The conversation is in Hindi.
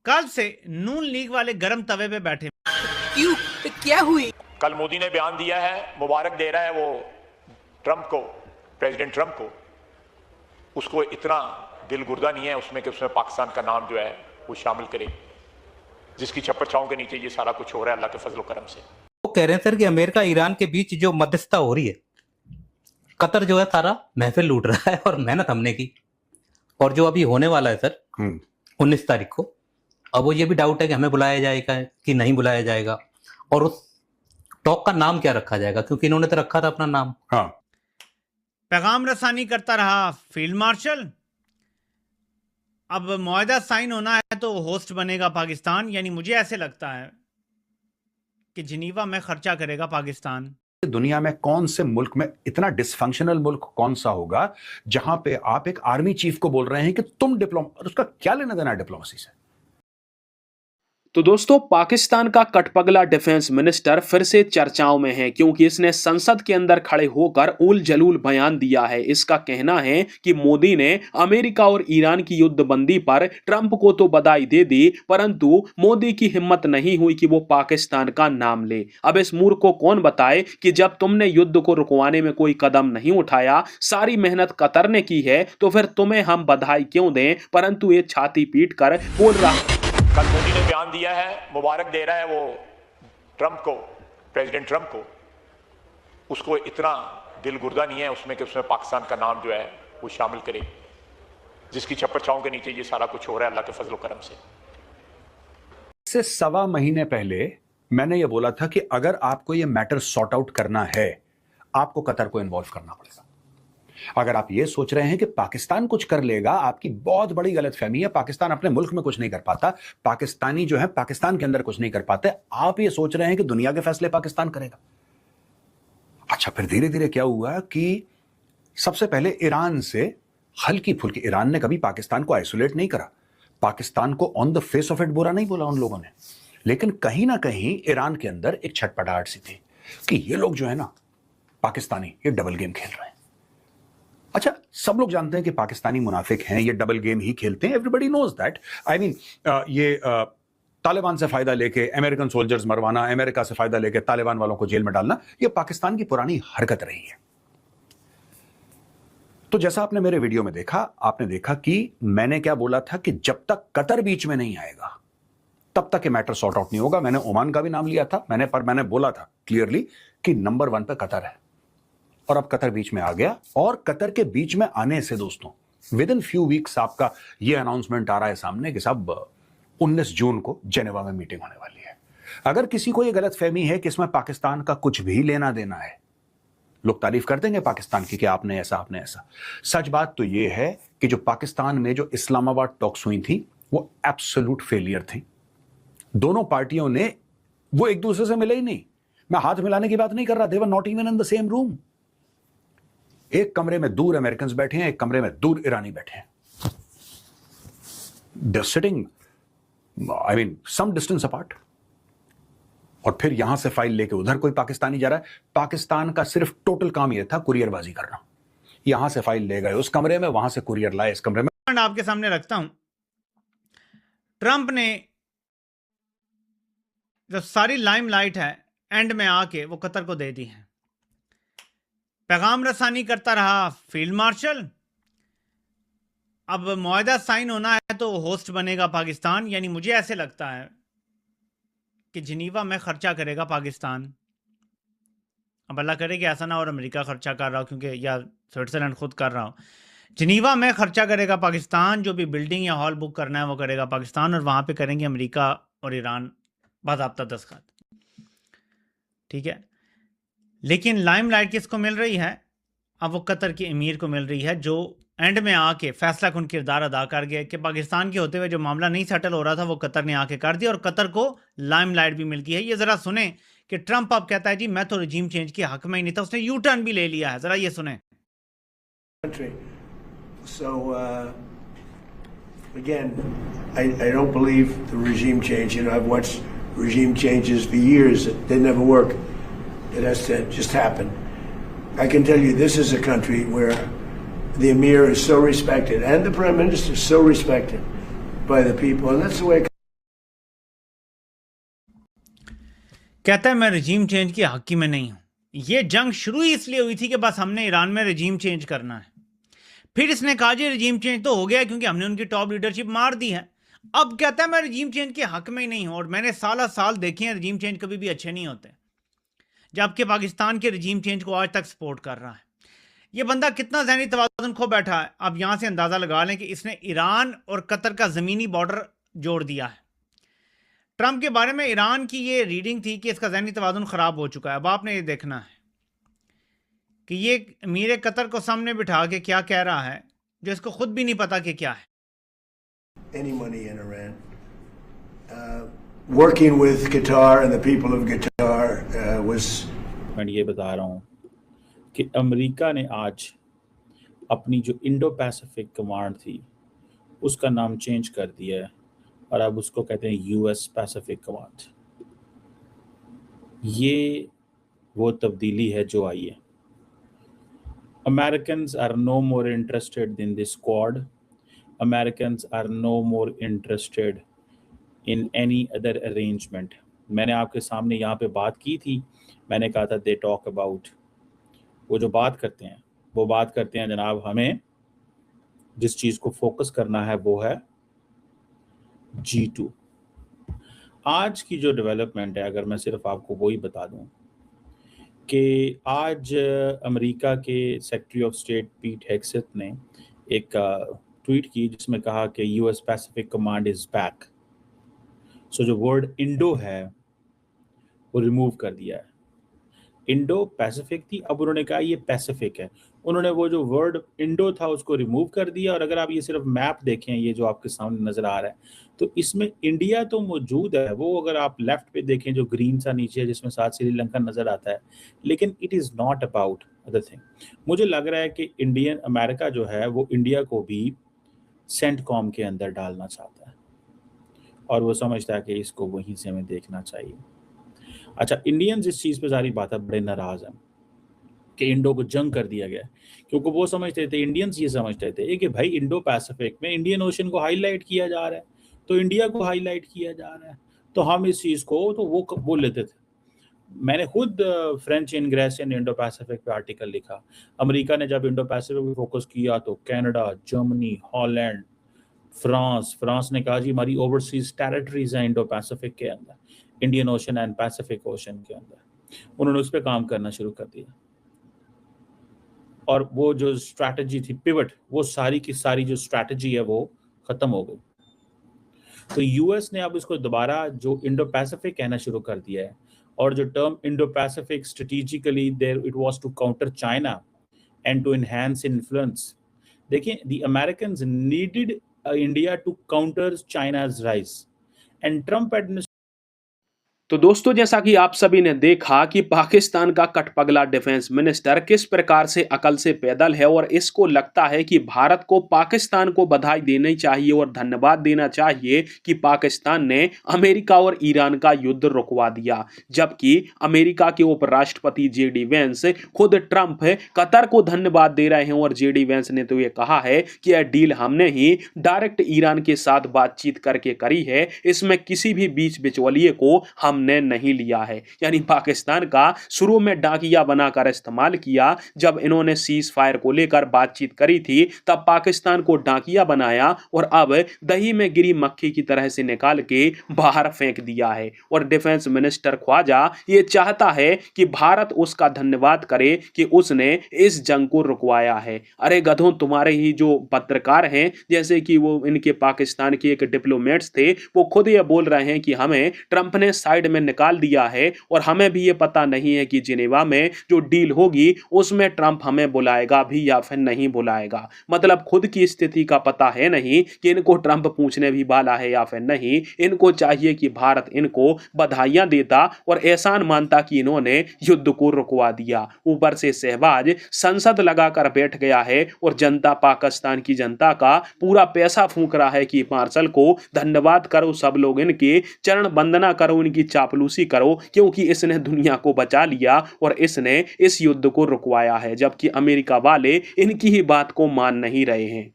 कल से नून लीग वाले गरम तवे पे बैठे। क्यों? क्या हुई? कल मोदी ने बयान दिया है, मुबारक दे रहा है वो ट्रंप को, प्रेसिडेंट ट्रंप को। उसको इतना दिल गुर्दा नहीं है उसमें कि उसमें पाकिस्तान का नाम जो है वो शामिल करे, जिसकी छप्पर छांव के नीचे ये सारा कुछ हो रहा है अल्लाह के फजल करम से। वो कह रहे हैं सर कि अमेरिका ईरान के बीच जो मध्यस्थता हो रही है, कतर जो है सारा महफिल लूट रहा है और मेहनत हमने की। और जो अभी होने वाला है सर 19 तारीख को, अब वो ये भी डाउट है कि हमें बुलाया जाएगा कि नहीं बुलाया जाएगा, और उस टॉक का नाम क्या रखा जाएगा, क्योंकि इन्होंने तो रखा था अपना नाम। हाँ। पैगाम रसानी करता रहा फील्ड मार्शल। अब मुआहदा साइन होना है तो होस्ट बनेगा पाकिस्तान। यानी मुझे ऐसे लगता है कि जिनीवा में खर्चा करेगा पाकिस्तान। दुनिया में कौन से मुल्क में इतना डिसफंक्शनल मुल्क कौन सा होगा जहां पे आप एक आर्मी चीफ को बोल रहे हैं कि तुम डिप्लोमा, उसका क्या लेना देना डिप्लोमेसी से? तो दोस्तों, पाकिस्तान का कटपगला डिफेंस मिनिस्टर फिर से चर्चाओं में है, क्योंकि इसने संसद के अंदर खड़े होकर उल जलूल बयान दिया है। इसका कहना है कि मोदी ने अमेरिका और ईरान की युद्धबंदी पर ट्रंप को तो बधाई दे दी, परंतु मोदी की हिम्मत नहीं हुई कि वो पाकिस्तान का नाम ले। अब इस मूर्ख को कौन बताए कि जब तुमने युद्ध को रुकवाने में कोई कदम नहीं उठाया, सारी मेहनत कतर ने की है, तो फिर तुम्हें हम बधाई क्यों दें? परंतु ये छाती पीट कर बोल रहा। कल मोदी ने बयान दिया है, मुबारक दे रहा है वो ट्रंप को, प्रेसिडेंट ट्रंप को। उसको इतना दिल गुर्दा नहीं है उसमें कि उसमें पाकिस्तान का नाम जो है वो शामिल करे, जिसकी छप्पर छांव के नीचे ये सारा कुछ हो रहा है अल्लाह के फजल करम से। इससे 1.25 महीने पहले मैंने ये बोला था कि अगर आपको ये मैटर सॉर्ट आउट करना है, आपको कतर को इन्वॉल्व करना पड़ेगा। अगर आप ये सोच रहे हैं कि पाकिस्तान कुछ कर लेगा, आपकी बहुत बड़ी गलतफहमी है। पाकिस्तान अपने मुल्क में कुछ नहीं कर पाता, पाकिस्तानी जो है पाकिस्तान के अंदर कुछ नहीं कर पाते। आप ये सोच रहे हैं कि दुनिया के फैसले पाकिस्तान करेगा। अच्छा, फिर धीरे धीरे क्या हुआ कि सबसे पहले ईरान से हल्की फुल्की, ईरान ने कभी पाकिस्तान को आइसोलेट नहीं करा, पाकिस्तान को on the face of it बुरा नहीं बोला उन लोगों ने, लेकिन कहीं ना कहीं ईरान के अंदर एक छटपटाहट सी थी कि ये लोग जो है ना पाकिस्तानी, ये डबल गेम खेल रहे हैं। अच्छा, सब लोग जानते हैं कि पाकिस्तानी मुनाफिक हैं, ये डबल गेम ही खेलते हैं। Everybody knows that. I mean, ये तालिबान से फायदा लेके अमेरिकन सोल्जर्स मरवाना, अमेरिका से फायदा लेके तालिबान वालों को जेल में डालना, ये पाकिस्तान की पुरानी हरकत रही है। तो जैसा आपने मेरे वीडियो में देखा, आपने देखा कि मैंने क्या बोला था कि जब तक कतर बीच में नहीं आएगा तब तक ये मैटर सॉर्ट आउट नहीं होगा। मैंने ओमान का भी नाम लिया था, मैंने बोला था क्लियरली कि नंबर 1 पे कतर है, और अब कतर बीच में आ गया। और कतर के बीच में आने से दोस्तों, विद इन फ्यू वीक्स आपका ये अनाउंसमेंट आ रहा है सामने कि साहब 19 जून को जेनेवा में मीटिंग होने वाली है। अगर किसी को ये गलतफहमी है कि इसमें पाकिस्तान का कुछ भी लेना देना है, लोग तारीफ कर देंगे पाकिस्तान की कि आपने ऐसा। सच बात तो ये है कि जो पाकिस्तान में जो इस्लामाबाद टॉक्स हुई थी वो एब्सोल्यूट फेलियर थी। दोनों पार्टियों ने, वो एक दूसरे से मिले ही नहीं। मैं हाथ मिलाने की बात नहीं कर रहा, they were not even in the same room. एक कमरे में दूर अमेरिकन्स बैठे हैं, एक कमरे में दूर ईरानी बैठे हैं। They are sitting, I mean, some distance apart. और फिर यहां से फाइल लेके उधर कोई पाकिस्तानी जा रहा है। पाकिस्तान का सिर्फ टोटल काम यह था कुरियरबाजी करना। यहां से फाइल ले गए उस कमरे में, वहां से कुरियर लाए इस कमरे में। आपके सामने रखता हूं, ट्रंप ने जो सारी लाइमलाइट है एंड में आके वो कतर को दे दी है। पैगाम रसानी करता रहा फील्ड मार्शल। अब मुआहदा साइन होना है तो होस्ट बनेगा पाकिस्तान। यानी मुझे ऐसे लगता है कि जिनीवा में खर्चा करेगा पाकिस्तान। अब अल्लाह करे कि ऐसा ना और अमेरिका खर्चा कर रहा हो, क्योंकि या स्विट्जरलैंड खुद कर रहा हो। जिनीवा में खर्चा करेगा पाकिस्तान, जो भी बिल्डिंग या हॉल बुक करना है वो करेगा पाकिस्तान, और वहाँ पे करेंगे अमेरिका और ईरान बाज़ाब्ता दस्तखत। ठीक है, लेकिन लाइमलाइट किसको मिल रही है? अब वो कतर के अमीर को मिल रही है, जो एंड में आके फैसला कुन किरदार अदा कर गया कि पाकिस्तान के होते हुए जो मामला नहीं सेटल हो रहा था वो कतर ने आके कर दिया, और कतर को लाइमलाइट भी मिल गई है। ये ज़रा सुने कि ट्रंप अब कहता है जी मैं तो रजीम चेंज के हक में ही नहीं था, उसने यू टर्न भी ले लिया है। ज़रा ये सुने। So again, I don't believe the regime change. You know, I've watched regime changes for years. They never work. It has to just happen. I can tell you this is a country where the Emir is so respected and the Prime Minister is so respected by the people, and that's the way कहता है मैं रजीम चेंज की हक़ी में नहीं हूं। ये जंग शुरू ही इसलिए हुई थी कि बस हमने ईरान में रजीम चेंज करना है। फिर इसने कहा जी रजीम चेंज तो हो गया है क्योंकि हमने उनकी टॉप लीडरशिप मार दी है। अब कहता है मैं रजीम चेंज के हक में ही नहीं हूं। और मैंने साल देखे हैं रजीम चेंज कभी भी अच्छे नहीं होते, जबकि पाकिस्तान के रजीम चेंज को आज तक सपोर्ट कर रहा है। ये बंदा कितना ज़हनी तवाज़ुन खो बैठा है। अब यहां से अंदाज़ा लगा लें कि इसने ईरान और कतर का ज़मीनी बॉर्डर जोड़ दिया है। ट्रंप के बारे में ईरान की ये रीडिंग थी कि इसका ज़हनी तवाज़ुन ख़राब हो चुका है। अब आपने ये देखना है कि ये अमीर कतर को सामने बिठा के क्या कह रहा है जो इसको खुद भी नहीं पता कि क्या है। Any money in Iran. Working with Qatar and the people of Qatar was. मैं ये बता रहा हूँ कि अमेरिका ने आज अपनी जो इंडो पैसिफिक कमांड थी उसका नाम चेंज कर दिया है और अब उसको कहते हैं यूएस पैसिफिक कमांड। ये वो तब्दीली है जो आई है। Americans are no more interested in this Quad. Americans are no more interested in any other arrangement. मैंने आपके सामने यहाँ पे बात की थी। मैंने कहा था they talk about, वो जो बात करते हैं वो बात करते हैं जनाब, हमें जिस चीज़ को फोकस करना है वो है G2। आज की जो डेवलपमेंट है, अगर मैं सिर्फ आपको वही बता दूं कि आज अमेरिका के सेक्रेटरी ऑफ स्टेट पीट हेग्सेथ ने एक ट्वीट की जिसमें कहा कि US Pacific Command is back. So जो वर्ड इंडो है वो रिमूव कर दिया है। इंडो पैसिफिक थी, अब उन्होंने कहा ये पैसिफिक है। उन्होंने वो जो वर्ड इंडो था उसको रिमूव कर दिया। और अगर आप ये सिर्फ मैप देखें, ये जो आपके सामने नज़र आ रहा है, तो इसमें इंडिया तो मौजूद है। वो अगर आप लेफ्ट पे देखें जो ग्रीन सा नीचे है जिसमें साथ श्रीलंका नज़र आता है, लेकिन it is not about other thing. मुझे लग रहा है कि इंडियन अमेरिका जो है वो इंडिया को भी सेंटकॉम के अंदर डालना चाहता है और वो समझता है कि इसको वहीं से हमें देखना चाहिए। अच्छा, इंडियंस इस चीज़ पे सारी बात बड़े नाराज़ हैं कि इंडो को जंग कर दिया गया, क्योंकि वो समझते थे, इंडियंस ये समझते थे कि भाई इंडो पैसिफिक में इंडियन ओशन को हाईलाइट किया जा रहा है, तो इंडिया को हाईलाइट किया जा रहा है, तो हम इस चीज़ को तो वो बोल लेते थे। मैंने खुद फ्रेंच इंग्रेस इन इंडो पैसिफिक पे आर्टिकल लिखा। अमेरिका ने जब इंडो पैसिफिक पे फोकस किया तो कनाडा, जर्मनी, हॉलैंड, फ्रांस ने कहा जी हमारी ओवरसीज टेरिटरीज हैं इंडो पैसिफिक के अंदर, Indian ocean and Pacific ocean के अंदर। उन्होंने उस पर काम करना शुरू कर दिया और वो जो स्ट्रैटेजी थी पिवट, वो सारी की सारी जो स्ट्रैटेजी है वो खत्म हो गई। तो यूएस ने अब इसको दोबारा जो इंडो पैसिफिक कहना शुरू कर दिया है। और जो term Indo Pacific strategically there it was to counter China and to enhance influence. देखिए, the Americans needed India to counter China's rise and Trump administration. तो दोस्तों, जैसा कि आप सभी ने देखा कि पाकिस्तान का कटपगला डिफेंस मिनिस्टर किस प्रकार से अकल से पैदल है और इसको लगता है कि भारत को पाकिस्तान को बधाई देनी चाहिए और धन्यवाद देना चाहिए कि पाकिस्तान ने अमेरिका और ईरान का युद्ध रुकवा दिया। जबकि अमेरिका के उपराष्ट्रपति जेडी वेंस खुद ट्रंप कतर को धन्यवाद दे रहे हैं और जेडी वेंस ने तो ये कहा है कि यह डील हमने ही डायरेक्ट ईरान के साथ बातचीत करके करी है, इसमें किसी भी बीच बिचौलिए को हमने नहीं लिया है। यानी पाकिस्तान का शुरू में डाकिया बनाकर इस्तेमाल किया। जब इन्होंने सीज फायर को लेकर बातचीत करी थी तब पाकिस्तान को डाकिया बनाया और अब दही में गिरी मक्खी की तरह से निकाल के बाहर फेंक दिया है। और डिफेंस मिनिस्टर ख्वाजा ये चाहता है कि भारत उसका धन्यवाद करे कि उसने इस जंग को रुकवाया है। अरे गधों, तुम्हारे ही जो पत्रकार हैं, जैसे कि वो इनके पाकिस्तान के एक डिप्लोमेट्स थे, वो खुद ये बोल रहे हैं कि हमें ट्रंप ने साइड में निकाल दिया है और हमें भी ये पता नहीं है कि जिनेवा में जो डील होगी उसमें ट्रंप हमें बुलाएगा भी या फिर नहीं बुलाएगा। मतलब खुद की स्थिति का पता है नहीं कि इनको ट्रंप पूछने भी वाला है या फिर नहीं। इनको चाहिए कि भारत इनको बधाइयां देता और एहसान मानता कि इन्होंने युद्ध को रुकवा दिया। ऊपर से शहबाज संसद लगाकर बैठ गया है और जनता, पाकिस्तान की जनता का पूरा पैसा फूंक रहा है कि मार्शल को धन्यवाद करो, सब लोग इनके चरण वंदना करो, इनकी चापलूसी करो, क्योंकि इसने दुनिया को बचा लिया और इसने इस युद्ध को रुकवाया है। जबकि अमेरिका वाले इनकी ही बात को मान नहीं रहे हैं।